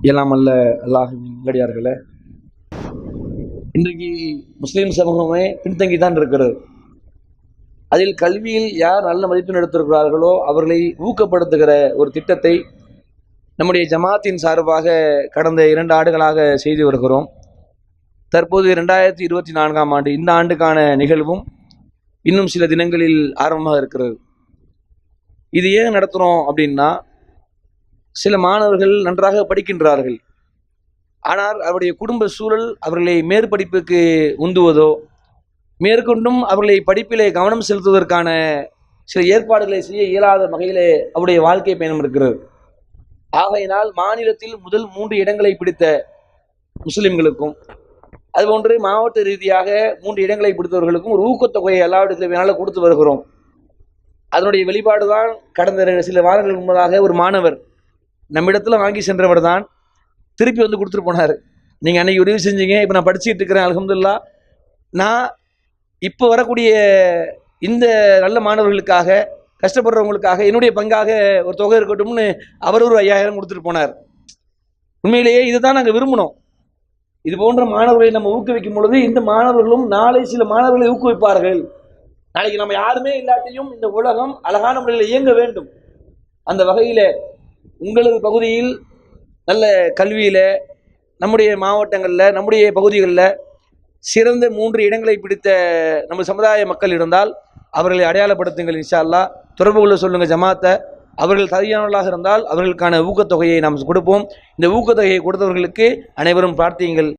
எல்லாம் அல்ல அல்லாஹ்வின் நல்லடியார்களே, இன்றைக்கு முஸ்லீம் சமூகமே பின்தங்கி தான் இருக்கிறது. அதில் கல்வியில் யார் நல்ல மதிப்பெண் எடுத்திருக்கிறார்களோ அவர்களை ஊக்கப்படுத்துகிற ஒரு திட்டத்தை நம்முடைய ஜமாத்தின் சார்பாக கடந்த 2 ஆண்டுகளாக செய்து வருகிறோம். தற்போது 2024ஆம் ஆண்டு இந்த ஆண்டுக்கான நிகழ்வும் இன்னும் சில தினங்களில் ஆரம்பமாக இருக்கிறது. இது ஏன் நடத்துகிறோம் அப்படின்னா, சில மாணவர்கள் நன்றாக படிக்கின்றார்கள், ஆனால் அவருடைய குடும்ப சூழல் அவர்களை மேற்படிப்புக்கு உந்துவதோ மேற்கொண்டும் அவர்களை படிப்பிலே கவனம் செலுத்துவதற்கான சில ஏற்பாடுகளை செய்ய இயலாத வகையிலே அவருடைய வாழ்க்கை பயணம் இருக்கிறது. ஆகையினால் மாநிலத்தில் முதல் 3 இடங்களை பிடித்த முஸ்லிம்களுக்கும் அதுபோன்று மாவட்ட ரீதியாக 3 இடங்களை பிடித்தவர்களுக்கும் ஒரு ஊக்கத்தொகையை எல்லா கொடுத்து வருகிறோம். அதனுடைய வெளிப்பாடு தான் கடந்த சில வாரங்கள் முன்பதாக ஒரு மாணவர் நம்மிடத்துல வாங்கி சென்றவர் தான் திருப்பி வந்து கொடுத்துட்டு போனார். நீங்கள் அன்னைக்கு உதவி செஞ்சீங்க, இப்போ நான் படிச்சுட்டு இருக்கிறேன், அல்ஹம்துலில்லாஹ். நான் இப்போ வரக்கூடிய இந்த நல்ல மாணவர்களுக்காக கஷ்டப்படுறவங்களுக்காக என்னுடைய பங்காக ஒரு தொகை இருக்கட்டும்னு அவர் ஒரு 5000 கொடுத்துட்டு போனார். உண்மையிலேயே இதுதான் நாங்கள் விரும்பினோம். இது போன்ற மாணவர்களை நம்ம ஊக்குவிக்கும் பொழுது இந்த மாணவர்களும் நாளை சில மாணவர்களை ஊக்குவிப்பார்கள். நாளைக்கு நம்ம யாருமே இல்லாட்டியும் இந்த உலகம் அழகான முறையில் இயங்க வேண்டும். அந்த வகையில் உங்களது பகுதியில் நல்ல கல்வியில் நம்முடைய மாவட்டங்களில் நம்முடைய பகுதிகளில் சிறந்த 3 இடங்களை பிடித்த நம்ம சமுதாய மக்கள் இருந்தால் அவர்களை அடையாளப்படுத்துங்கள். இன்ஷா அல்லாஹ் தொடர்பு கொள்ள சொல்லுங்கள் ஜமாத்தை. அவர்கள் தகுதியானவர்களாக இருந்தால் அவர்களுக்கான ஊக்கத்தொகையை நாம் கொடுப்போம். இந்த ஊக்கத்தொகையை கொடுத்தவர்களுக்கு அனைவரும் பிரார்த்தியுங்கள்.